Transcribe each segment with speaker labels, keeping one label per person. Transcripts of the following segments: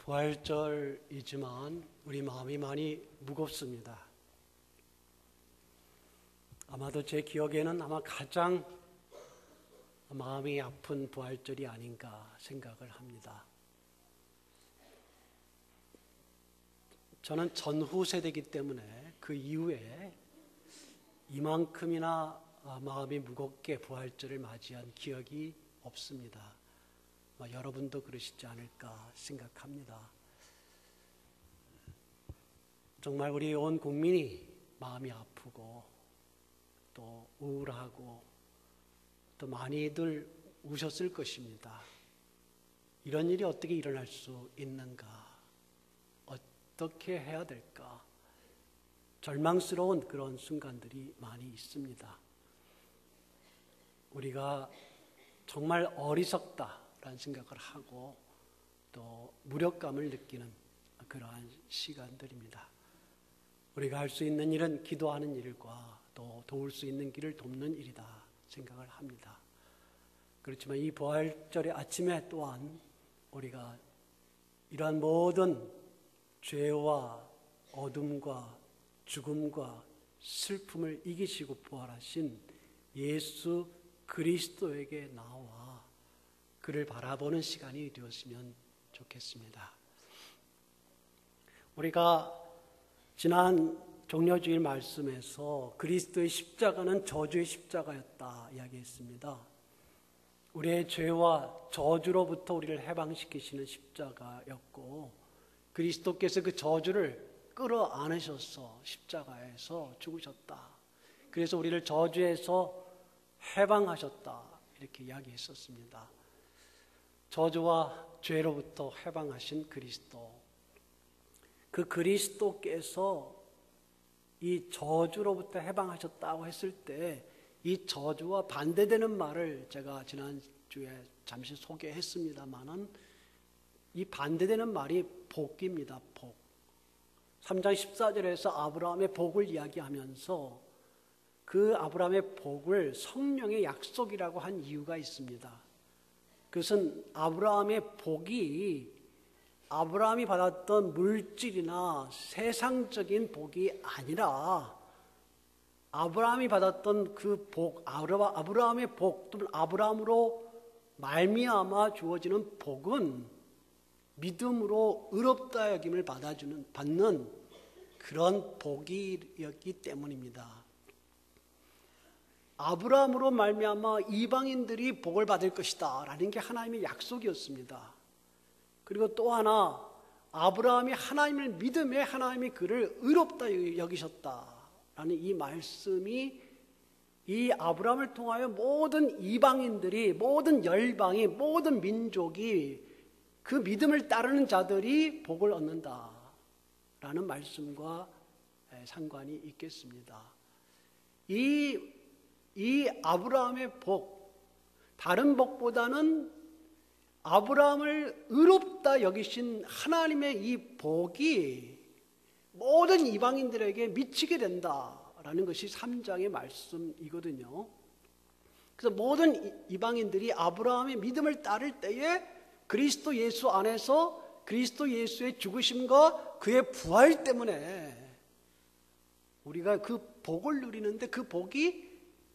Speaker 1: 부활절이지만 우리 마음이 많이 무겁습니다. 아마도 제 기억에는 가장 마음이 아픈 부활절이 아닌가 생각을 합니다. 저는 전후 세대이기 때문에 그 이후에 이만큼이나 마음이 무겁게 부활절을 맞이한 기억이 없습니다. 여러분도 그러시지 않을까 생각합니다. 정말 우리 온 국민이 마음이 아프고 또 우울하고 또 많이들 우셨을 것입니다. 이런 일이 어떻게 일어날 수 있는가? 어떻게 해야 될까? 절망스러운 그런 순간들이 많이 있습니다. 우리가 정말 어리석다라는 생각을 하고 또 무력감을 느끼는 그러한 시간들입니다. 우리가 할 수 있는 일은 기도하는 일과 또 도울 수 있는 길을 돕는 일이다 생각을 합니다. 그렇지만 이 부활절의 아침에 또한 우리가 이러한 모든 죄와 어둠과 죽음과 슬픔을 이기시고 부활하신 예수 그리스도에게 나와 그를 바라보는 시간이 되었으면 좋겠습니다. 우리가 지난 종려주일 말씀에서 그리스도의 십자가는 저주의 십자가였다 이야기했습니다. 우리의 죄와 저주로부터 우리를 해방시키시는 십자가였고 그리스도께서 그 저주를 끌어안으셔서 십자가에서 죽으셨다. 그래서 우리를 저주에서 해방하셨다 이렇게 이야기했었습니다. 저주와 죄로부터 해방하신 그리스도, 그 그리스도께서 이 저주로부터 해방하셨다고 했을 때 이 저주와 반대되는 말을 제가 지난주에 잠시 소개했습니다마는 이 반대되는 말이 복입니다. 복. 3장 14절에서 아브라함의 복을 이야기하면서 그 아브라함의 복을 성령의 약속이라고 한 이유가 있습니다. 그것은 아브라함의 복이 아브라함이 받았던 물질이나 세상적인 복이 아니라 아브라함이 받았던 그 복, 아브라함의 복 또는 아브라함으로 말미암아 주어지는 복은 믿음으로 의롭다 여김을 받는 그런 복이었기 때문입니다. 아브라함으로 말미암아 이방인들이 복을 받을 것이다 라는 게 하나님의 약속이었습니다. 그리고 또 하나 아브라함이 하나님을 믿음에 하나님이 그를 의롭다 여기셨다라는 이 말씀이 이 아브라함을 통하여 모든 이방인들이 모든 열방이 모든 민족이 그 믿음을 따르는 자들이 복을 얻는다라는 말씀과 상관이 있겠습니다. 이 아브라함의 복, 다른 복보다는 아브라함을 의롭다 여기신 하나님의 이 복이 모든 이방인들에게 미치게 된다라는 것이 3장의 말씀이거든요. 그래서 모든 이방인들이 아브라함의 믿음을 따를 때에 그리스도 예수 안에서 그리스도 예수의 죽으심과 그의 부활 때문에 우리가 그 복을 누리는데 그 복이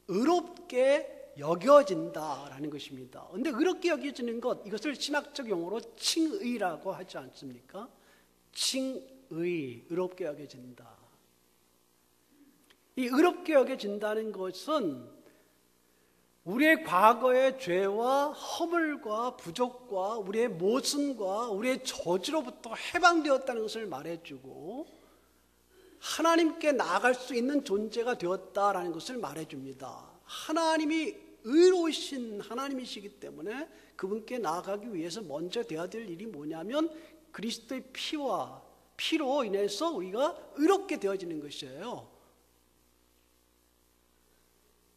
Speaker 1: 의롭게 여겨진다라는 것입니다. 그런데 의롭게 여겨지는 것, 이것을 신학적 용어로 칭의라고 하지 않습니까? 칭의, 의롭게 여겨진다. 이 의롭게 여겨진다는 것은 우리의 과거의 죄와 허물과 부족과 우리의 모순과 우리의 저주로부터 해방되었다는 것을 말해주고 하나님께 나아갈 수 있는 존재가 되었다라는 것을 말해줍니다. 하나님이 의로우신 하나님이시기 때문에 그분께 나아가기 위해서 먼저 되어야 될 일이 뭐냐면 그리스도의 피로 인해서 우리가 의롭게 되어지는 것이에요.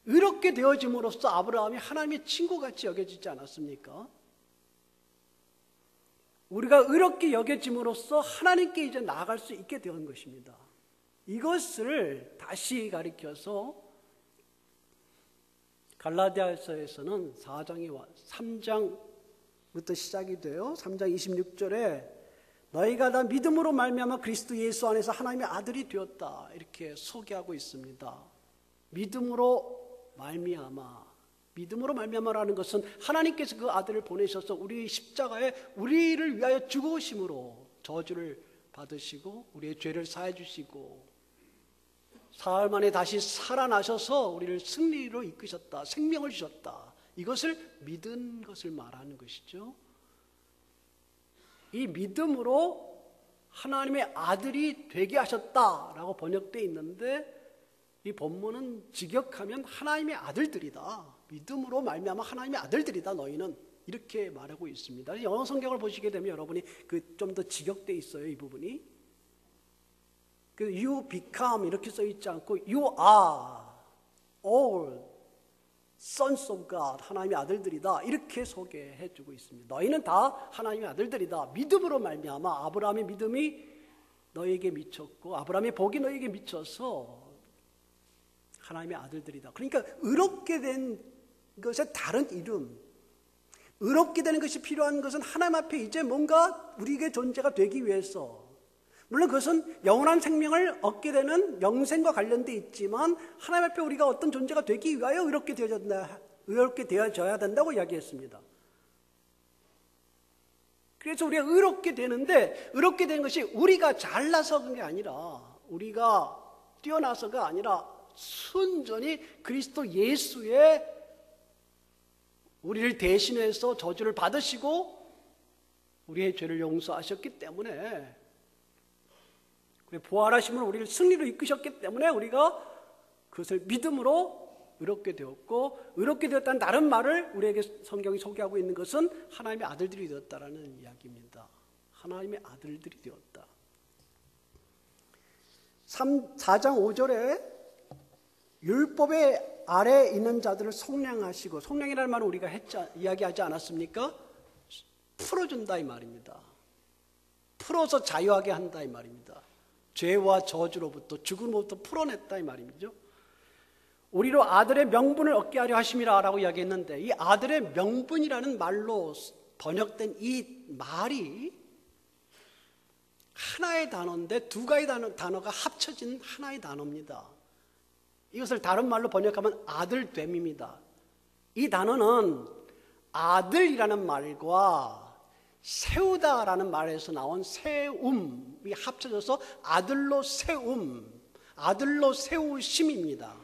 Speaker 1: 의롭게 되어짐으로써 아브라함이 하나님의 친구같이 여겨지지 않았습니까? 우리가 의롭게 여겨짐으로써 하나님께 이제 나아갈 수 있게 된 것입니다. 이것을 다시 가리켜서 갈라디아서에서는 3장부터 시작이 돼요. 3장 26절에 너희가 다 믿음으로 말미암아 그리스도 예수 안에서 하나님의 아들이 되었다. 이렇게 소개하고 있습니다. 믿음으로 말미암아라는 것은 하나님께서 그 아들을 보내셔서 우리 십자가에 우리를 위하여 죽으심으로 저주를 받으시고 우리의 죄를 사해 주시고 사흘 만에 다시 살아나셔서 우리를 승리로 이끄셨다. 생명을 주셨다. 이것을 믿은 것을 말하는 것이죠. 이 믿음으로 하나님의 아들이 되게 하셨다라고 번역되어 있는데 이 본문은 직역하면 하나님의 아들들이다. 믿음으로 말미암아 하나님의 아들들이다. 너희는 이렇게 말하고 있습니다. 영어 성경을 보시게 되면 여러분이 좀 더 직역되어 있어요. 이 부분이. You become 이렇게 써 있지 않고 You are all sons of God. 하나님의 아들들이다. 이렇게 소개해 주고 있습니다. 너희는 다 하나님의 아들들이다. 믿음으로 말미암아 아브라함의 믿음이 너희에게 미쳤고 아브라함의 복이 너희에게 미쳐서 하나님의 아들들이다. 그러니까 의롭게 된 것의 다른 이름, 의롭게 되는 것이 필요한 것은 하나님 앞에 이제 뭔가 우리에게 존재가 되기 위해서, 물론 그것은 영원한 생명을 얻게 되는 영생과 관련되어 있지만 하나님 앞에 우리가 어떤 존재가 되기 위하여 의롭게 되어져야 된다고 이야기했습니다. 그래서 우리가 의롭게 되는데 의롭게 되는 것이 우리가 잘나서 그런 게 아니라 우리가 뛰어나서가 아니라 순전히 그리스도 예수의 우리를 대신해서 저주를 받으시고 우리의 죄를 용서하셨기 때문에 부활하심으로 우리를 승리로 이끄셨기 때문에 우리가 그것을 믿음으로 의롭게 되었고 의롭게 되었다는 다른 말을 우리에게 성경이 소개하고 있는 것은 하나님의 아들들이 되었다라는 이야기입니다. 하나님의 아들들이 되었다. 4장 5절에 율법의 아래에 있는 자들을 속량하시고, 속량이라는 말은 우리가 이야기하지 않았습니까? 풀어준다 이 말입니다. 풀어서 자유하게 한다 이 말입니다. 죄와 저주로부터 죽음으로부터 풀어냈다 이 말이죠. 우리로 아들의 명분을 얻게 하려 하심이라 라고 이야기했는데 이 아들의 명분이라는 말로 번역된 이 말이 하나의 단어인데 두 가지 단어가 합쳐진 하나의 단어입니다. 이것을 다른 말로 번역하면 아들됨입니다. 이 단어는 아들이라는 말과 세우다라는 말에서 나온 세움이 합쳐져서 아들로 세움, 아들로 세우심입니다.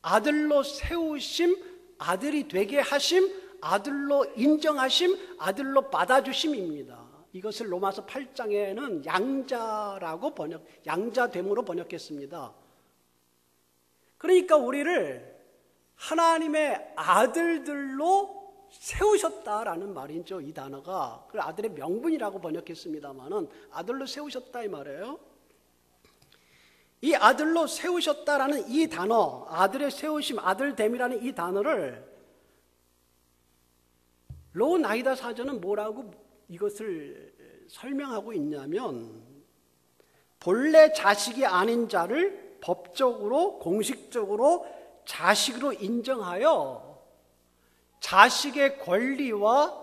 Speaker 1: 아들로 세우심, 아들이 되게 하심, 아들로 인정하심, 아들로 받아주심입니다. 이것을 로마서 8장에는 양자됨으로 번역했습니다. 그러니까 우리를 하나님의 아들들로 세우셨다라는 말이죠. 이 단어가 아들의 명분이라고 번역했습니다만은 아들로 세우셨다 이 말이에요. 이 아들로 세우셨다라는 이 단어, 아들의 세우심, 아들됨이라는 이 단어를 로나이다 사전은 뭐라고 이것을 설명하고 있냐면 본래 자식이 아닌 자를 법적으로 공식적으로 자식으로 인정하여 자식의 권리와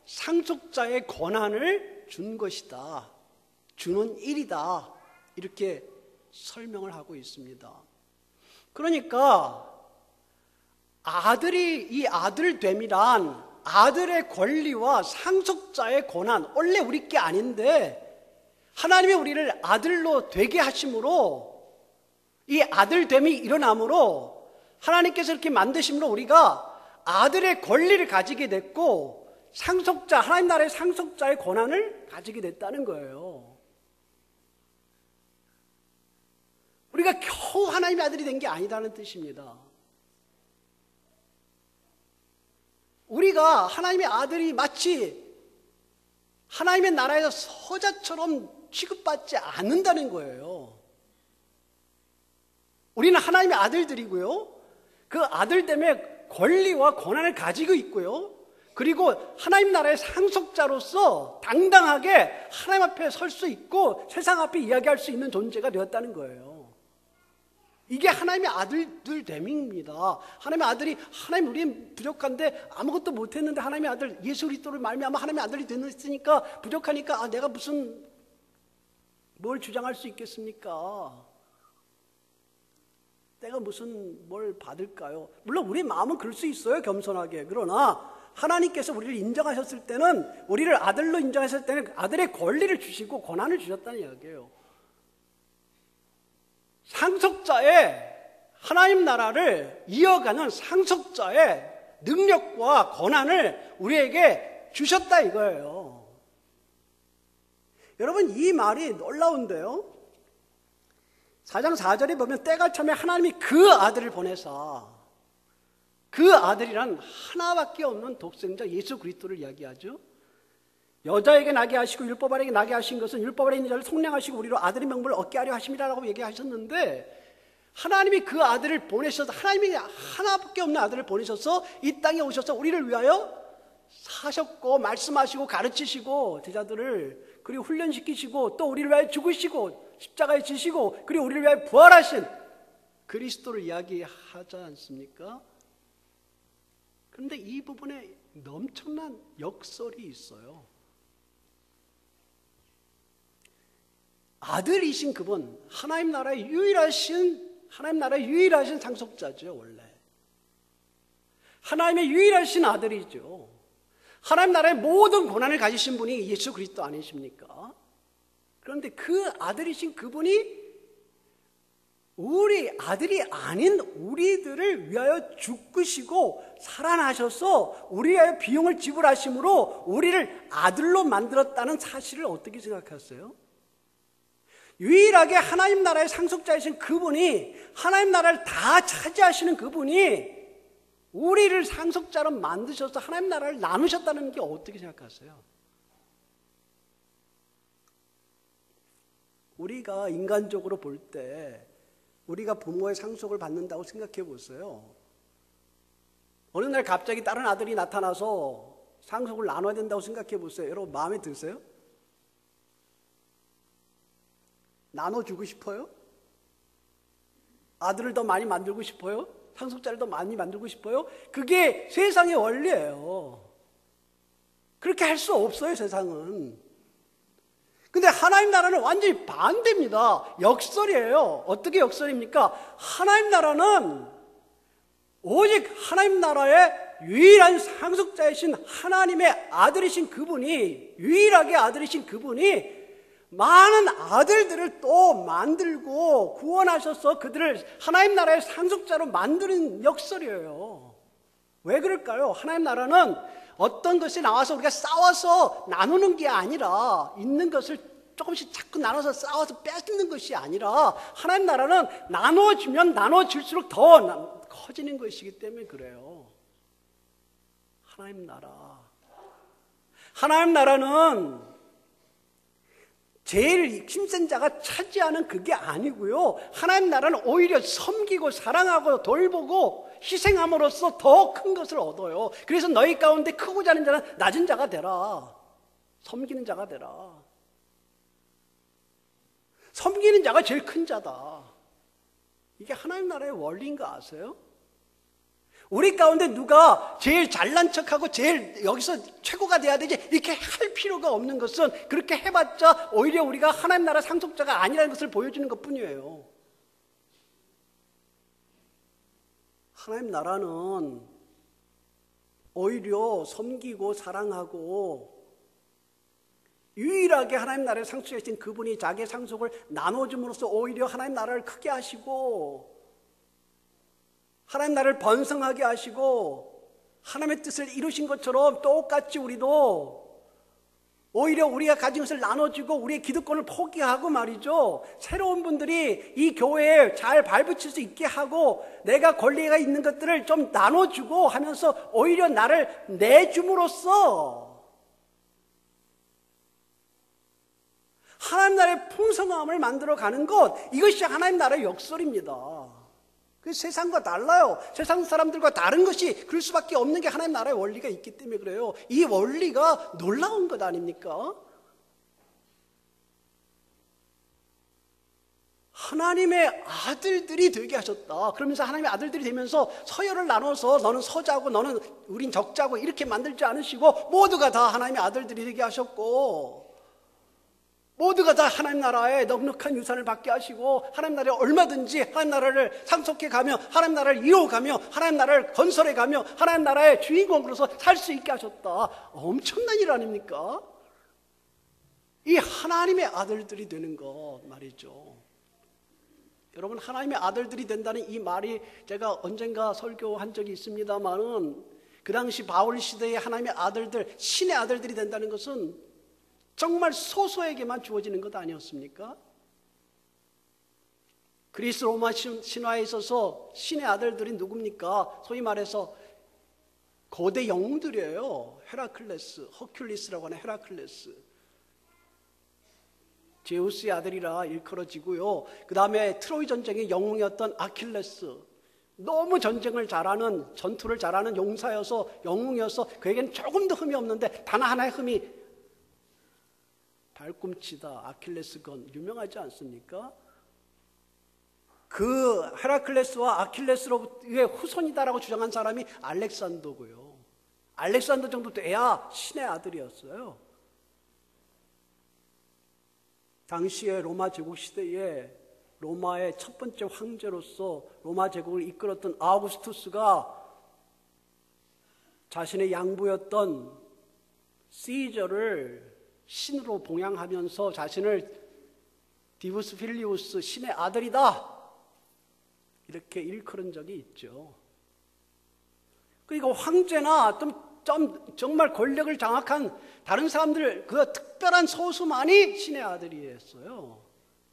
Speaker 1: 상속자의 권한을 준 것이다. 주는 일이다. 이렇게 설명을 하고 있습니다. 그러니까 이 아들됨이란 아들의 권리와 상속자의 권한, 원래 우리 게 아닌데 하나님이 우리를 아들로 되게 하심으로 이 아들됨이 일어남으로 하나님께서 이렇게 만드심으로 우리가 아들의 권리를 가지게 됐고 상속자, 하나님 나라의 상속자의 권한을 가지게 됐다는 거예요. 우리가 겨우 하나님의 아들이 된 게 아니다는 뜻입니다. 우리가 하나님의 아들이 마치 하나님의 나라에서 서자처럼 취급받지 않는다는 거예요. 우리는 하나님의 아들들이고요. 그 아들 때문에 권리와 권한을 가지고 있고요. 그리고 하나님 나라의 상속자로서 당당하게 하나님 앞에 설 수 있고 세상 앞에 이야기할 수 있는 존재가 되었다는 거예요. 이게 하나님의 아들들 됨입니다. 하나님의 아들이 하나님 우리는 부족한데 아무것도 못했는데 하나님의 아들 예수 그리스도를 말미암아 하나님의 아들이 됐으니까 부족하니까 내가 무슨 뭘 주장할 수 있겠습니까? 내가 무슨 뭘 받을까요? 물론 우리 마음은 그럴 수 있어요, 겸손하게. 그러나 하나님께서 우리를 인정하셨을 때는, 우리를 아들로 인정하셨을 때는 아들의 권리를 주시고 권한을 주셨다는 이야기예요. 상속자의 하나님 나라를 이어가는 상속자의 능력과 권한을 우리에게 주셨다 이거예요. 여러분, 이 말이 놀라운데요. 4장 4절에 보면 때가 참에 하나님이 그 아들을 보내사, 그 아들이란 하나밖에 없는 독생자 예수 그리스도를 이야기하죠. 여자에게 나게 하시고 율법 아래에게 나게 하신 것은 율법 아래 있는 자를 속량하시고 우리로 아들의 명분을 얻게 하려 하심이라고 얘기하셨는데, 하나님이 그 아들을 보내셔서, 하나님이 하나밖에 없는 아들을 보내셔서 이 땅에 오셔서 우리를 위하여 사셨고 말씀하시고 가르치시고 제자들을 그리고 훈련시키시고 또 우리를 위하여 죽으시고 십자가에 지시고 그리고 우리를 위하여 부활하신 그리스도를 이야기하지 않습니까? 그런데 이 부분에 엄청난 역설이 있어요. 아들이신 그분, 하나님 나라의 유일하신 상속자죠. 원래 하나님의 유일하신 아들이죠. 하나님 나라의 모든 권한을 가지신 분이 예수 그리스도 아니십니까? 그런데 그 아들이신 그분이 우리 아들이 아닌 우리들을 위하여 죽으시고 살아나셔서 우리에 위하여 비용을 지불하심으로 우리를 아들로 만들었다는 사실을 어떻게 생각하세요? 유일하게 하나님 나라의 상속자이신 그분이, 하나님 나라를 다 차지하시는 그분이 우리를 상속자로 만드셔서 하나님 나라를 나누셨다는 게 어떻게 생각하세요? 우리가 인간적으로 볼 때 우리가 부모의 상속을 받는다고 생각해 보세요. 어느 날 갑자기 다른 아들이 나타나서 상속을 나눠야 된다고 생각해 보세요. 여러분 마음에 드세요? 나눠주고 싶어요? 아들을 더 많이 만들고 싶어요? 상속자를 더 많이 만들고 싶어요? 그게 세상의 원리예요. 그렇게 할 수 없어요, 세상은. 근데 하나님 나라는 완전히 반대입니다. 역설이에요. 어떻게 역설입니까? 하나님 나라는 오직 하나님 나라의 유일한 상속자이신 하나님의 아들이신 그분이, 유일하게 아들이신 그분이 많은 아들들을 또 만들고 구원하셔서 그들을 하나님 나라의 상속자로 만드는 역설이에요. 왜 그럴까요? 하나님 나라는 어떤 것이 나와서 우리가 싸워서 나누는 게 아니라, 있는 것을 조금씩 자꾸 나눠서 싸워서 뺏는 것이 아니라, 하나님 나라는 나눠주면 나눠질수록 더 커지는 것이기 때문에 그래요. 하나님 나라는 제일 힘센 자가 차지하는 그게 아니고요. 하나님 나라는 오히려 섬기고 사랑하고 돌보고 희생함으로써 더 큰 것을 얻어요. 그래서 너희 가운데 크고자 하는 자는 낮은 자가 되라. 섬기는 자가 되라. 섬기는 자가 제일 큰 자다. 이게 하나님 나라의 원리인 거 아세요? 우리 가운데 누가 제일 잘난 척하고 제일 여기서 최고가 돼야 되지 이렇게 할 필요가 없는 것은, 그렇게 해봤자 오히려 우리가 하나님 나라 상속자가 아니라는 것을 보여주는 것뿐이에요. 하나님 나라는 오히려 섬기고 사랑하고, 유일하게 하나님 나라의 상속자이신 그분이 자기의 상속을 나눠줌으로써 오히려 하나님 나라를 크게 하시고 하나님 나라를 번성하게 하시고 하나님의 뜻을 이루신 것처럼 똑같이 우리도 오히려 우리가 가진 것을 나눠주고 우리의 기득권을 포기하고 말이죠, 새로운 분들이 이 교회에 잘 발붙일 수 있게 하고 내가 권리가 있는 것들을 좀 나눠주고 하면서 오히려 나를 내줌으로써 하나님 나라의 풍성함을 만들어가는 것, 이것이 하나님 나라의 역설입니다. 그 세상과 달라요. 세상 사람들과 다른 것이 그럴 수밖에 없는 게 하나님 나라의 원리가 있기 때문에 그래요. 이 원리가 놀라운 것 아닙니까? 하나님의 아들들이 되게 하셨다. 그러면서 하나님의 아들들이 되면서 서열을 나눠서 너는 서자고 너는 우린 적자고 이렇게 만들지 않으시고 모두가 다 하나님의 아들들이 되게 하셨고 모두가 다 하나님 나라의 넉넉한 유산을 받게 하시고 하나님 나라에 얼마든지 하나님 나라를 상속해 가며 하나님 나라를 이어가며 하나님 나라를 건설해 가며 하나님 나라의 주인공으로서 살 수 있게 하셨다. 엄청난 일 아닙니까? 이 하나님의 아들들이 되는 것 말이죠. 여러분, 하나님의 아들들이 된다는 이 말이 제가 언젠가 설교한 적이 있습니다만은 그 당시 바울 시대의 하나님의 아들들, 신의 아들들이 된다는 것은 정말 소수에게만 주어지는 것 아니었습니까? 그리스 로마 신화에 있어서 신의 아들들이 누굽니까? 소위 말해서 거대 영웅들이에요. 헤라클레스, 허큘리스라고 하는 헤라클레스. 제우스의 아들이라 일컬어지고요. 그 다음에 트로이 전쟁의 영웅이었던 아킬레스. 너무 전쟁을 잘하는, 전투를 잘하는 용사여서, 영웅이어서 그에게는 조금 더 흠이 없는데 단 하나의 흠이 발꿈치다. 아킬레스건 유명하지 않습니까? 그 헤라클레스와 아킬레스로의 후손이다라고 주장한 사람이 알렉산더고요. 알렉산더 정도 돼야 신의 아들이었어요. 당시에 로마 제국 시대에 로마의 첫 번째 황제로서 로마 제국을 이끌었던 아우구스투스가 자신의 양부였던 시저를 신으로 봉양하면서 자신을 디부스 필리우스 신의 아들이다 이렇게 일컬은 적이 있죠. 그러니까 황제나 정말 권력을 장악한 다른 사람들, 그 특별한 소수만이 신의 아들이었어요.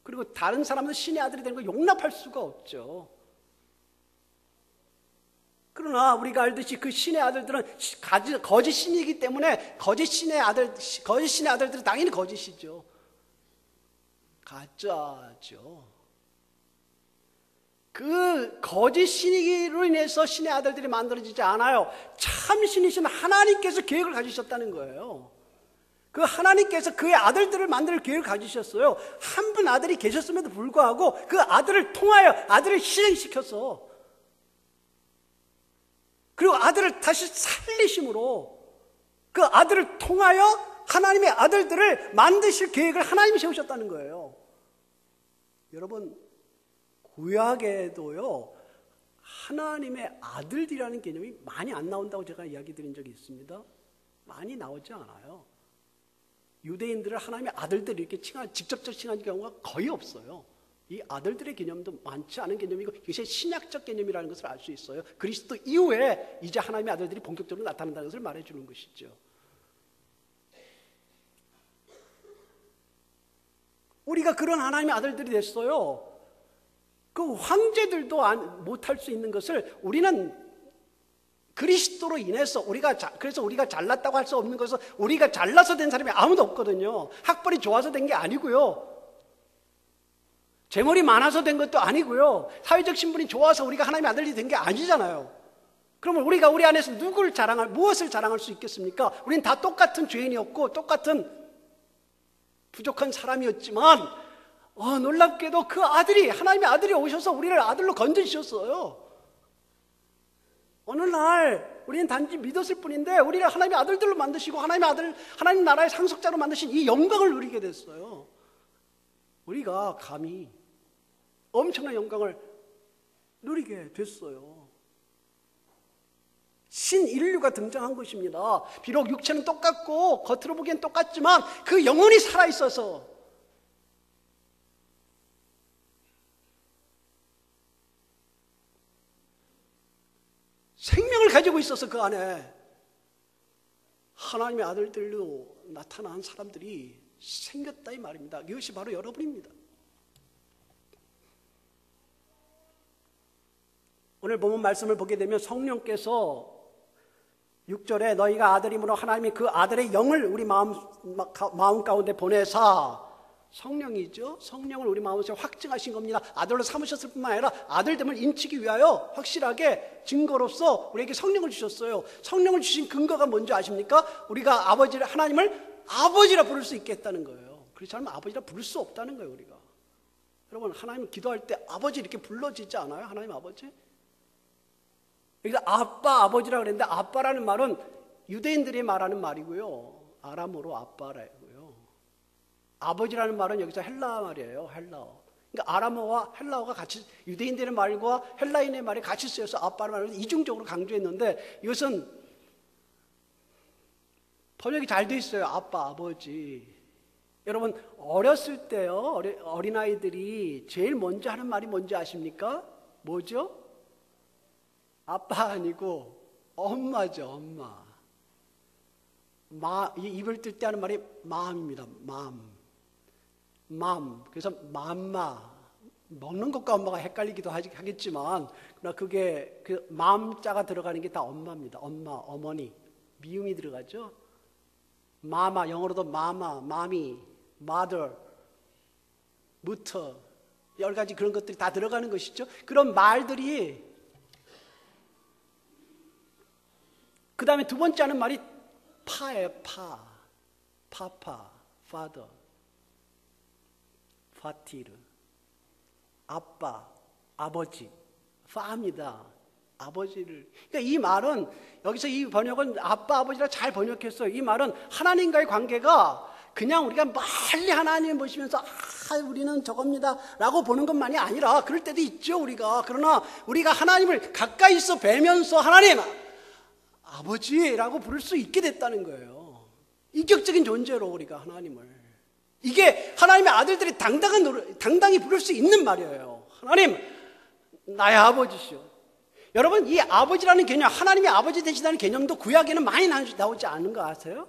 Speaker 1: 그리고 다른 사람은 신의 아들이 되는 걸 용납할 수가 없죠. 그러나 우리가 알듯이 그 신의 아들들은 거짓 신이기 때문에 거짓 신의 아들들은 당연히 거짓이죠. 가짜죠. 그 거짓 신이로 인해서 신의 아들들이 만들어지지 않아요. 참 신이신 하나님께서 계획을 가지셨다는 거예요. 그 하나님께서 그의 아들들을 만들 계획을 가지셨어요. 한 분 아들이 계셨음에도 불구하고 그 아들을 통하여 아들을 희생시켜서 그리고 아들을 다시 살리심으로 그 아들을 통하여 하나님의 아들들을 만드실 계획을 하나님이 세우셨다는 거예요. 여러분, 구약에도요 하나님의 아들들이라는 개념이 많이 안 나온다고 제가 이야기 드린 적이 있습니다. 많이 나오지 않아요. 유대인들을 하나님의 아들들 이렇게 직접적 칭하는 경우가 거의 없어요. 이 아들들의 개념도 많지 않은 개념이고 이것이 신약적 개념이라는 것을 알 수 있어요. 그리스도 이후에 이제 하나님의 아들들이 본격적으로 나타난다는 것을 말해주는 것이죠. 우리가 그런 하나님의 아들들이 됐어요. 그 황제들도 못할 수 있는 것을 우리는 그리스도로 인해서 그래서 우리가 잘났다고 할 수 없는 것은 우리가 잘나서 된 사람이 아무도 없거든요. 학벌이 좋아서 된 게 아니고요. 재물이 많아서 된 것도 아니고요. 사회적 신분이 좋아서 우리가 하나님의 아들이 된 게 아니잖아요. 그러면 우리가 우리 안에서 무엇을 자랑할 수 있겠습니까? 우리는 다 똑같은 죄인이었고 똑같은 부족한 사람이었지만 놀랍게도 그 아들이 하나님의 아들이 오셔서 우리를 아들로 건져주셨어요. 어느 날 우리는 단지 믿었을 뿐인데 우리를 하나님의 아들들로 만드시고 하나님 나라의 상속자로 만드신 이 영광을 누리게 됐어요. 우리가 감히 엄청난 영광을 누리게 됐어요. 신인류가 등장한 것입니다. 비록 육체는 똑같고 겉으로 보기엔 똑같지만 그 영혼이 살아있어서 생명을 가지고 있어서 그 안에 하나님의 아들들로 나타난 사람들이 생겼다 이 말입니다. 이것이 바로 여러분입니다. 오늘 본문 말씀을 보게 되면 성령께서 6절에 너희가 아들이므로 하나님이 그 아들의 영을 우리 마음 가운데 보내사, 성령이죠. 성령을 우리 마음속에 확증하신 겁니다. 아들로 삼으셨을 뿐만 아니라 아들됨을 인치기 위하여 확실하게 증거로서 우리에게 성령을 주셨어요. 성령을 주신 근거가 뭔지 아십니까? 우리가 하나님을 아버지라 부를 수 있게 했다는 거예요. 그렇지 않으면 아버지라 부를 수 없다는 거예요. 우리가 여러분, 하나님 기도할 때 아버지 이렇게 불러지지 않아요? 하나님 아버지? 여기서 아빠, 아버지라고 그랬는데 아빠라는 말은 유대인들이 말하는 말이고요. 아람어로 아빠라고요. 아버지라는 말은 여기서 헬라 말이에요. 헬라어. 그러니까 아람어와 헬라어가 같이 유대인들의 말과 헬라인의 말이 같이 쓰여서 아빠라는 말을 이중적으로 강조했는데 이것은 번역이 잘 돼 있어요. 아빠, 아버지. 여러분 어렸을 때요. 어린아이들이 제일 먼저 하는 말이 뭔지 아십니까? 뭐죠? 아빠 아니고 엄마죠. 엄마. 입을 뜰 때 하는 말이 맘입니다. 맘. 그래서 맘마. 먹는 것과 엄마가 헷갈리기도 하겠지만 그러나 그게 그 맘자가 들어가는 게 다 엄마입니다. 엄마, 어머니. 미음이 들어가죠. 마마, 영어로도 마마, 마미, mother, mutter. 여러 가지 그런 것들이 다 들어가는 것이죠. 그런 말들이 그 다음에 두 번째 하는 말이 파예요. 파파, father, 파티르, 아빠, 아버지, 파입니다. 아버지를. 그러니까 이 말은 여기서 이 번역은 아빠, 아버지라 잘 번역했어요. 이 말은 하나님과의 관계가 그냥 우리가 멀리 하나님 보시면서 우리는 저겁니다 라고 보는 것만이 아니라 그럴 때도 있죠 우리가. 그러나 우리가 하나님을 가까이서 뵈면서 하나님 아버지라고 부를 수 있게 됐다는 거예요. 인격적인 존재로 우리가 하나님을. 이게 하나님의 아들들이 당당히 부를 수 있는 말이에요. 하나님 나의 아버지시오. 여러분 이 아버지라는 개념, 하나님이 아버지 되시다는 개념도 구약에는 많이 나오지 않은 거 아세요?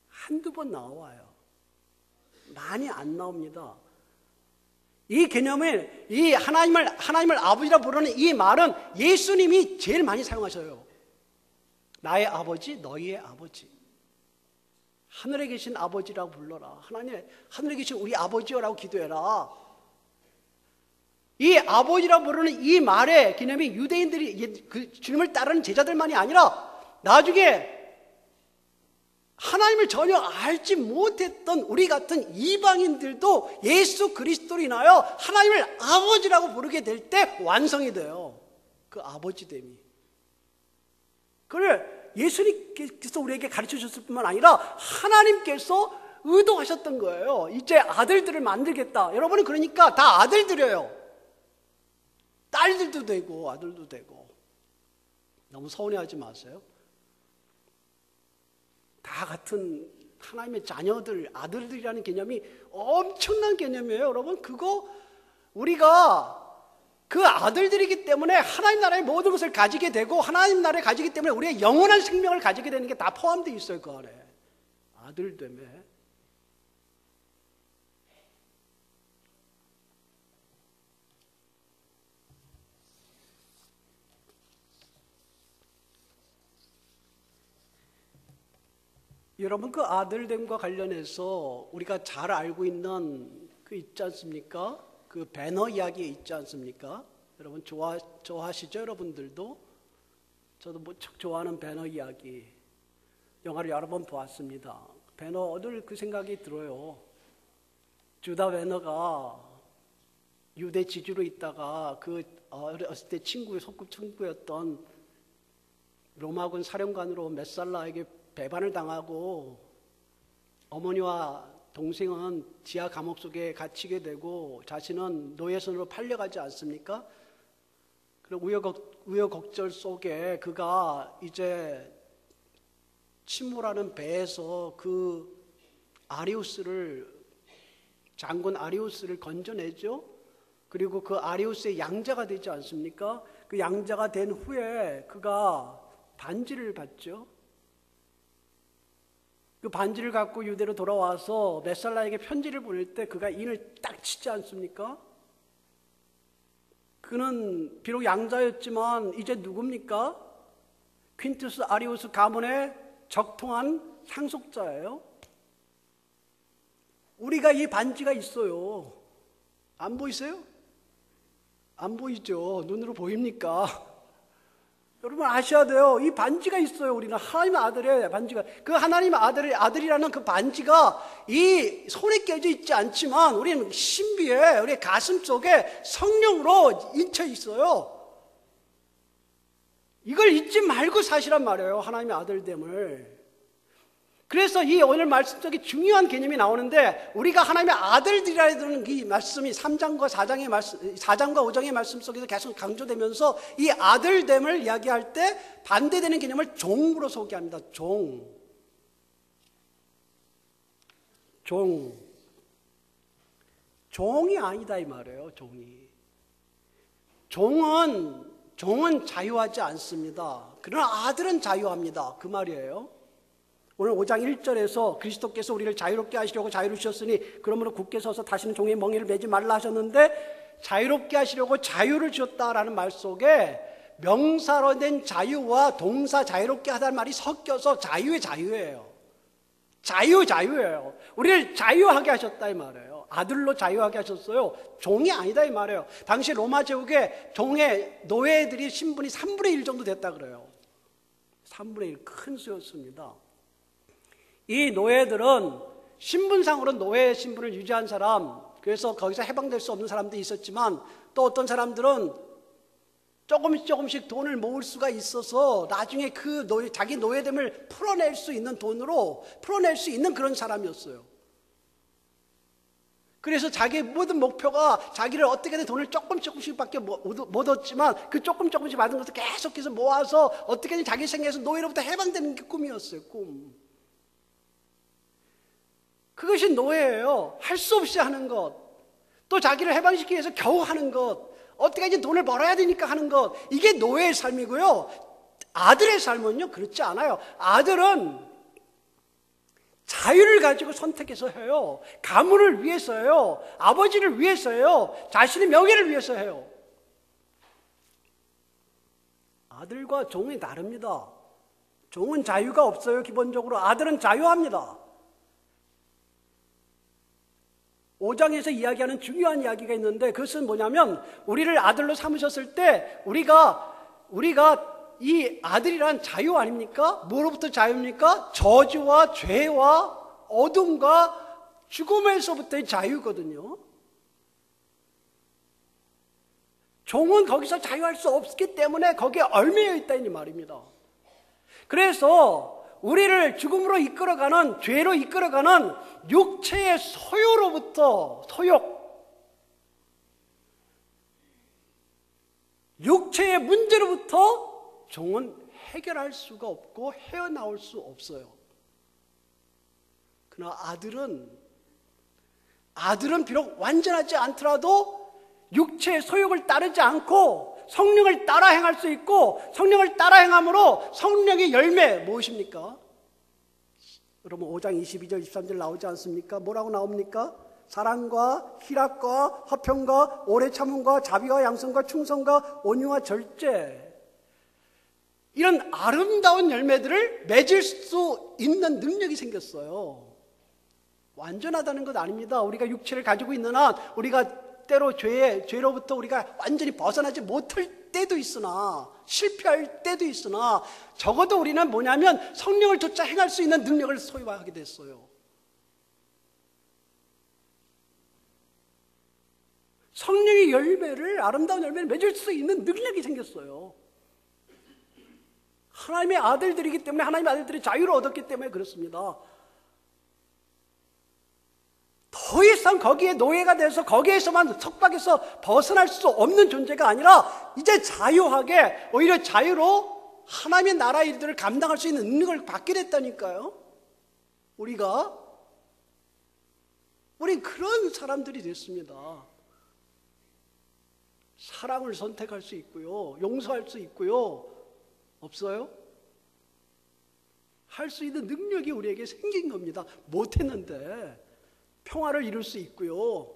Speaker 1: 한두 번 나와요. 많이 안 나옵니다. 이 개념을, 이 하나님을 아버지라 부르는 이 말은 예수님이 제일 많이 사용하셔요. 나의 아버지, 너희의 아버지. 하늘에 계신 아버지라고 불러라. 하늘에 계신 우리 아버지여라고 기도해라. 이 아버지라고 부르는 이 말의 개념이 유대인들이 그 주님을 따르는 제자들만이 아니라 나중에 하나님을 전혀 알지 못했던 우리 같은 이방인들도 예수 그리스도로 인하여 하나님을 아버지라고 부르게 될 때 완성이 돼요. 그 아버지됨이. 그걸 예수님께서 우리에게 가르쳐 주셨을 뿐만 아니라 하나님께서 의도하셨던 거예요. 이제 아들들을 만들겠다. 여러분은 그러니까 다 아들들이에요. 딸들도 되고 아들도 되고. 너무 서운해하지 마세요. 다 같은 하나님의 자녀들, 아들들이라는 개념이 엄청난 개념이에요. 여러분 그거 우리가 그 아들들이기 때문에 하나님 나라의 모든 것을 가지게 되고 하나님 나라를 가지기 때문에 우리의 영원한 생명을 가지게 되는 게 다 포함되어 있어요. 그 안에 아들됨에. 여러분 그 아들됨과 관련해서 우리가 잘 알고 있는 그 있지 않습니까? 그 배너 이야기 있지 않습니까? 여러분 좋아하시죠? 여러분들도? 저도 무척 좋아하는 배너 이야기. 영화를 여러 번 보았습니다. 배너 늘 그 생각이 들어요. 주다 배너가 유대 지주로 있다가 그 어렸을 때 소꿉친구였던 로마군 사령관으로 메살라에게 배반을 당하고 어머니와 동생은 지하 감옥 속에 갇히게 되고 자신은 노예선으로 팔려가지 않습니까? 그리고 우여곡절 속에 그가 이제 침몰하는 배에서 그 장군 아리우스를 건져내죠. 그리고 그 아리우스의 양자가 되지 않습니까? 그 양자가 된 후에 그가 반지를 받죠. 그 반지를 갖고 유대로 돌아와서 메살라에게 편지를 보낼 때 그가 인을 딱 치지 않습니까? 그는 비록 양자였지만 이제 누굽니까? 퀸투스 아리우스 가문의 적통한 상속자예요. 우리가 이 반지가 있어요. 안 보이세요? 안 보이죠? 눈으로 보입니까? 여러분 아셔야 돼요. 이 반지가 있어요. 우리는 하나님의 아들의 반지가. 그 하나님의 아들이라는 그 반지가 이 손에 껴져 있지 않지만 우리는 신비에 우리 가슴 속에 성령으로 인쳐 있어요. 이걸 잊지 말고 사시란 말이에요. 하나님의 아들됨을. 그래서 이 오늘 말씀 속에 중요한 개념이 나오는데 우리가 하나님의 아들들이라는 이 말씀이 3장과 4장의 말씀, 4장과 5장의 말씀 속에서 계속 강조되면서 이 아들됨을 이야기할 때 반대되는 개념을 종으로 소개합니다. 종이 아니다 이 말이에요. 종은 자유하지 않습니다. 그러나 아들은 자유합니다. 그 말이에요. 오늘 5장 1절에서 그리스도께서 우리를 자유롭게 하시려고 자유를 주셨으니 그러므로 굳게 서서 다시는 종의 멍에를 매지 말라 하셨는데 자유롭게 하시려고 자유를 주셨다라는 말 속에 명사로 된 자유와 동사 자유롭게 하다는 말이 섞여서 자유예요. 자유예요. 우리를 자유하게 하셨다 이 말이에요. 아들로 자유하게 하셨어요. 종이 아니다 이 말이에요. 당시 로마 제국에 종의 노예들이 신분이 3분의 1 정도 됐다 그래요. 3분의 1 큰 수였습니다. 이 노예들은 신분상으로 노예 신분을 유지한 사람, 그래서 거기서 해방될 수 없는 사람도 있었지만 또 어떤 사람들은 조금씩 돈을 모을 수가 있어서 나중에 그 자기 노예됨을 풀어낼 수 있는 돈으로 풀어낼 수 있는 그런 사람이었어요. 그래서 자기의 모든 목표가 자기를 어떻게든 돈을 조금씩밖에 못 얻지만 그 조금씩 받은 것을 계속해서 모아서 어떻게든 자기 생애에서 노예로부터 해방되는 게 꿈이었어요. 꿈. 그것이 노예예요. 할 수 없이 하는 것. 또 자기를 해방시키기 위해서 겨우 하는 것. 어떻게든 돈을 벌어야 되니까 하는 것. 이게 노예의 삶이고요. 아들의 삶은요 그렇지 않아요. 아들은 자유를 가지고 선택해서 해요. 가문을 위해서 해요. 아버지를 위해서 해요. 자신의 명예를 위해서 해요. 아들과 종이 다릅니다. 종은 자유가 없어요. 기본적으로 아들은 자유합니다. 5장에서 이야기하는 중요한 이야기가 있는데 그것은 뭐냐면 우리를 아들로 삼으셨을 때 우리가 이 아들이란 자유 아닙니까? 뭐로부터 자유입니까? 저주와 죄와 어둠과 죽음에서부터의 자유거든요. 종은 거기서 자유할 수 없기 때문에 거기에 얽매여 있다는 말입니다. 그래서 우리를 죽음으로 이끌어가는, 죄로 이끌어가는 육체의 소욕으로부터, 육체의 문제로부터 종은 해결할 수가 없고 헤어나올 수 없어요. 그러나 아들은 비록 완전하지 않더라도 육체의 소욕을 따르지 않고 성령을 따라 행할 수 있고 성령을 따라 행함으로 성령의 열매 무엇입니까? 여러분 5장 22절 23절 나오지 않습니까? 뭐라고 나옵니까? 사랑과 희락과 화평과 오래 참음과 자비와 양선과 충성과 온유와 절제, 이런 아름다운 열매들을 맺을 수 있는 능력이 생겼어요. 완전하다는 것 아닙니다. 우리가 육체를 가지고 있는 한 우리가 때로 죄로부터 우리가 완전히 벗어나지 못할 때도 있으나 실패할 때도 있으나 적어도 우리는 뭐냐면 성령을 쫓아 행할 수 있는 능력을 소유하게 됐어요. 성령의 아름다운 열매를 맺을 수 있는 능력이 생겼어요. 하나님의 아들들이기 때문에, 하나님의 아들들이 자유를 얻었기 때문에 그렇습니다. 더 이상 거기에 노예가 돼서 거기에서만 속박해서 벗어날 수 없는 존재가 아니라 이제 자유하게, 오히려 자유로 하나님의 나라 일들을 감당할 수 있는 능력을 받게 됐다니까요. 우린 그런 사람들이 됐습니다. 사랑을 선택할 수 있고요, 용서할 수 있고요. 없어요? 할 수 있는 능력이 우리에게 생긴 겁니다. 못했는데 평화를 이룰 수 있고요,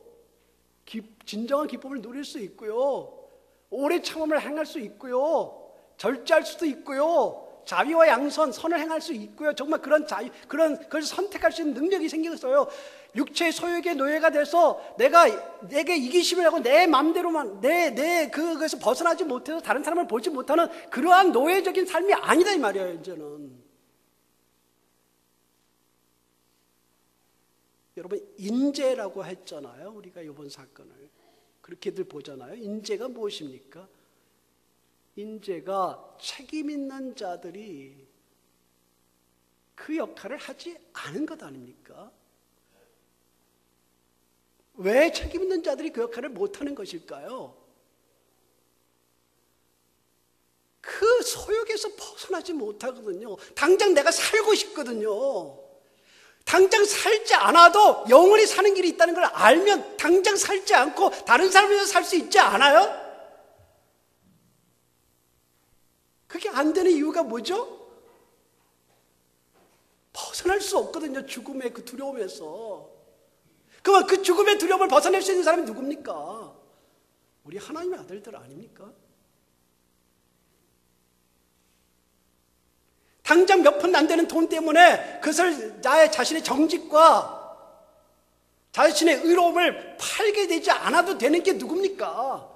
Speaker 1: 진정한 기쁨을 누릴 수 있고요, 오래 참음을 행할 수 있고요, 절제할 수도 있고요, 자비와 양선, 선을 행할 수 있고요. 정말 그런 자유, 그걸 선택할 수 있는 능력이 생겼어요. 육체의 소욕의 노예가 돼서 내게 이기심을 하고 내 마음대로만, 그것에서 벗어나지 못해서 다른 사람을 보지 못하는 그러한 노예적인 삶이 아니다, 이 말이에요, 이제는. 여러분, 인재라고 했잖아요. 우리가 이번 사건을. 그렇게들 보잖아요. 인재가 무엇입니까? 인재가 책임 있는 자들이 그 역할을 하지 않은 것 아닙니까? 왜 책임 있는 자들이 그 역할을 못하는 것일까요? 그 소욕에서 벗어나지 못하거든요. 당장 내가 살고 싶거든요. 당장 살지 않아도 영원히 사는 길이 있다는 걸 알면 당장 살지 않고 다른 사람을 위해서 살 수 있지 않아요? 그게 안 되는 이유가 뭐죠? 벗어날 수 없거든요. 죽음의 그 두려움에서. 그럼 그 죽음의 두려움을 벗어낼 수 있는 사람이 누굽니까? 우리 하나님의 아들들 아닙니까? 당장 몇 푼 안 되는 돈 때문에 그것을 나의 자신의 정직과 자신의 의로움을 팔게 되지 않아도 되는 게 누굽니까?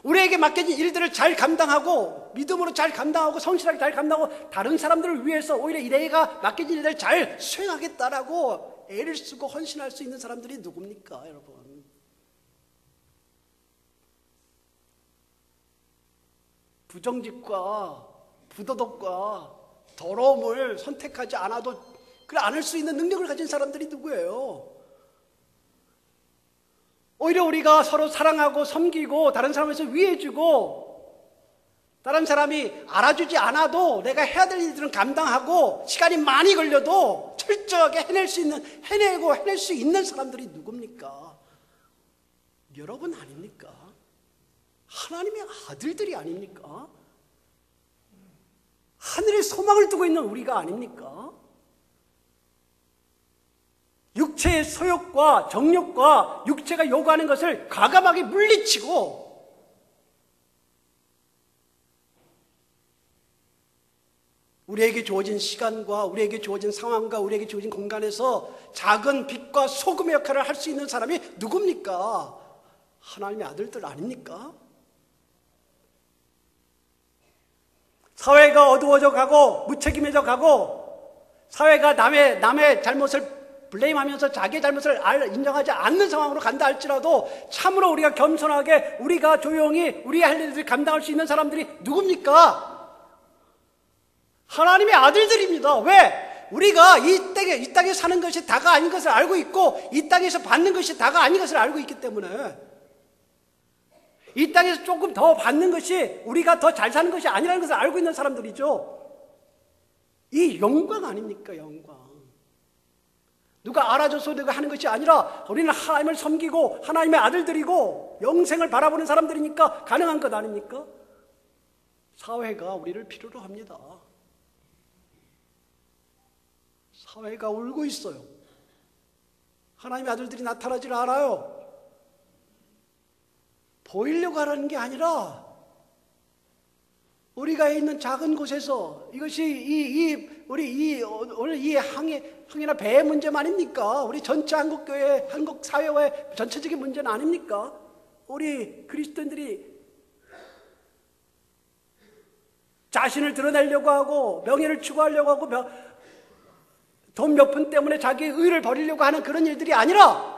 Speaker 1: 우리에게 맡겨진 일들을 잘 감당하고 믿음으로 잘 감당하고 성실하게 잘 감당하고 다른 사람들을 위해서 오히려 내가 맡겨진 일들을 잘 수행하겠다라고 애를 쓰고 헌신할 수 있는 사람들이 누굽니까, 여러분? 부정직과 부도덕과 더러움을 선택하지 않아도 그래 않을 수 있는 능력을 가진 사람들이 누구예요? 오히려 우리가 서로 사랑하고 섬기고 다른 사람에서 위해주고 다른 사람이 알아주지 않아도 내가 해야 될 일들은 감당하고 시간이 많이 걸려도 철저하게 해낼 수 있는 사람들이 누굽니까? 여러분 아닙니까? 하나님의 아들들이 아닙니까? 하늘의 소망을 두고 있는 우리가 아닙니까? 육체의 소욕과 정욕과 육체가 요구하는 것을 과감하게 물리치고 우리에게 주어진 시간과 우리에게 주어진 상황과 우리에게 주어진 공간에서 작은 빛과 소금의 역할을 할 수 있는 사람이 누굽니까? 하나님의 아들들 아닙니까? 사회가 어두워져 가고 무책임해져 가고 사회가 남의 잘못을 블레임하면서 자기의 잘못을 인정하지 않는 상황으로 간다 할지라도 참으로 우리가 겸손하게 우리가 조용히 우리의 할 일들을 감당할 수 있는 사람들이 누굽니까? 하나님의 아들들입니다. 왜? 우리가 이 땅에 사는 것이 다가 아닌 것을 알고 있고 이 땅에서 받는 것이 다가 아닌 것을 알고 있기 때문에 이 땅에서 조금 더 받는 것이 우리가 더 잘 사는 것이 아니라는 것을 알고 있는 사람들이죠. 이 영광 아닙니까? 영광. 누가 알아줘서 내가 하는 것이 아니라 우리는 하나님을 섬기고 하나님의 아들들이고 영생을 바라보는 사람들이니까 가능한 것 아닙니까? 사회가 우리를 필요로 합니다. 사회가 울고 있어요. 하나님의 아들들이 나타나질 않아요. 보이려고 하라는 게 아니라 우리가 있는 작은 곳에서 이것이 오늘 이 항해나 배의 문제만입니까? 우리 전체 한국교회, 한국 사회의 전체적인 문제는 아닙니까? 우리 그리스도인들이 자신을 드러내려고 하고 명예를 추구하려고 하고 돈 몇 푼 때문에 자기의 의를 버리려고 하는 그런 일들이 아니라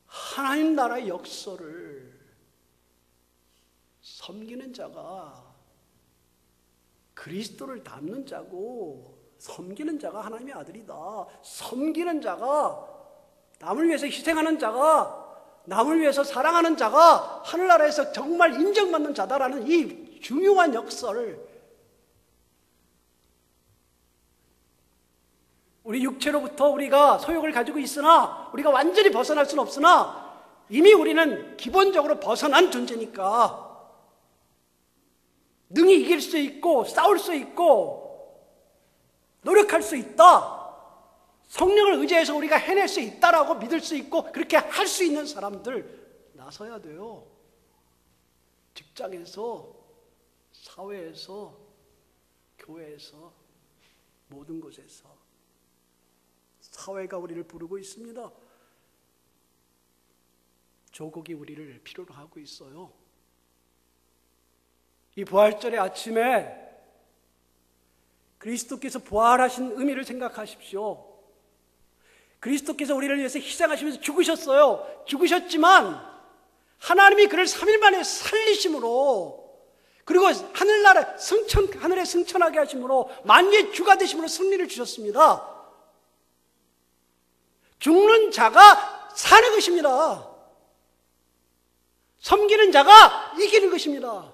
Speaker 1: 하나님 나라의 역사를 섬기는 자가 그리스도를 닮는 자고 섬기는 자가 하나님의 아들이다. 섬기는 자가 남을 위해서 희생하는 자가 남을 위해서 사랑하는 자가 하늘나라에서 정말 인정받는 자다라는 이 중요한 역사를 우리 육체로부터 우리가 소욕을 가지고 있으나 우리가 완전히 벗어날 수는 없으나 이미 우리는 기본적으로 벗어난 존재니까 능히 이길 수 있고 싸울 수 있고 노력할 수 있다. 성령을 의지해서 우리가 해낼 수 있다라고 믿을 수 있고 그렇게 할 수 있는 사람들 나서야 돼요. 직장에서, 사회에서, 교회에서, 모든 곳에서 사회가 우리를 부르고 있습니다. 조국이 우리를 필요로 하고 있어요. 이 부활절의 아침에 그리스도께서 부활하신 의미를 생각하십시오. 그리스도께서 우리를 위해서 희생하시면서 죽으셨어요. 죽으셨지만 하나님이 그를 3일 만에 살리심으로, 그리고 하늘에 승천하게 하심으로, 만유의 주가 되심으로 승리를 주셨습니다. 죽는 자가 사는 것입니다. 섬기는 자가 이기는 것입니다.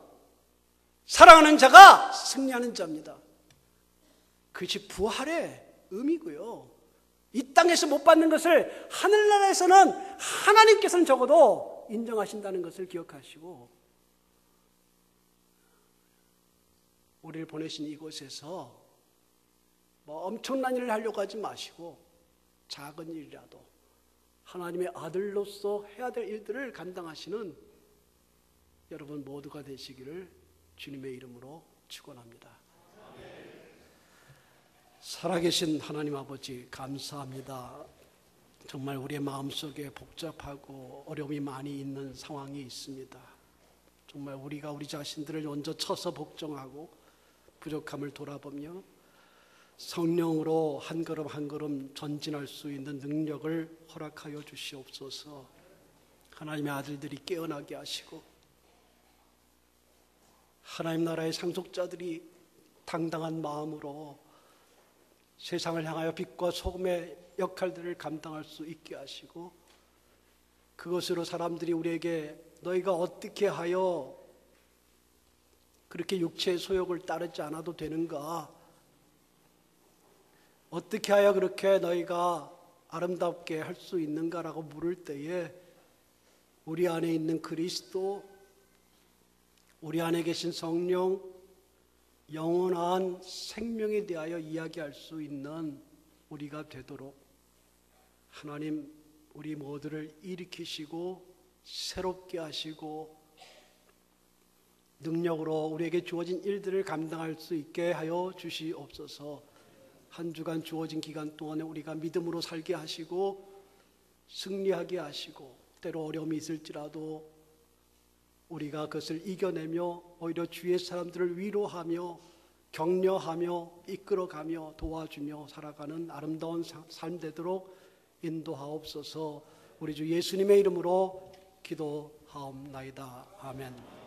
Speaker 1: 사랑하는 자가 승리하는 자입니다. 그것이 부활의 의미고요. 이 땅에서 못 받는 것을 하늘나라에서는 하나님께서는 적어도 인정하신다는 것을 기억하시고, 우리를 보내신 이곳에서 뭐 엄청난 일을 하려고 하지 마시고 작은 일이라도 하나님의 아들로서 해야 될 일들을 감당하시는 여러분 모두가 되시기를 주님의 이름으로 축원합니다. 살아계신 하나님 아버지, 감사합니다. 정말 우리의 마음속에 복잡하고 어려움이 많이 있는 상황이 있습니다. 정말 우리가 우리 자신들을 먼저 쳐서 복종하고 부족함을 돌아보며 성령으로 한 걸음 한 걸음 전진할 수 있는 능력을 허락하여 주시옵소서. 하나님의 아들들이 깨어나게 하시고 하나님 나라의 상속자들이 당당한 마음으로 세상을 향하여 빛과 소금의 역할들을 감당할 수 있게 하시고, 그것으로 사람들이 우리에게 너희가 어떻게 하여 그렇게 육체의 소욕을 따르지 않아도 되는가, 어떻게 하여 그렇게 너희가 아름답게 할 수 있는가라고 물을 때에 우리 안에 있는 그리스도, 우리 안에 계신 성령, 영원한 생명에 대하여 이야기할 수 있는 우리가 되도록 하나님 우리 모두를 일으키시고 새롭게 하시고 능력으로 우리에게 주어진 일들을 감당할 수 있게 하여 주시옵소서. 한 주간 주어진 기간 동안에 우리가 믿음으로 살게 하시고 승리하게 하시고, 때로 어려움이 있을지라도 우리가 그것을 이겨내며 오히려 주위의 사람들을 위로하며 격려하며 이끌어가며 도와주며 살아가는 아름다운 삶 되도록 인도하옵소서. 우리 주 예수님의 이름으로 기도하옵나이다. 아멘.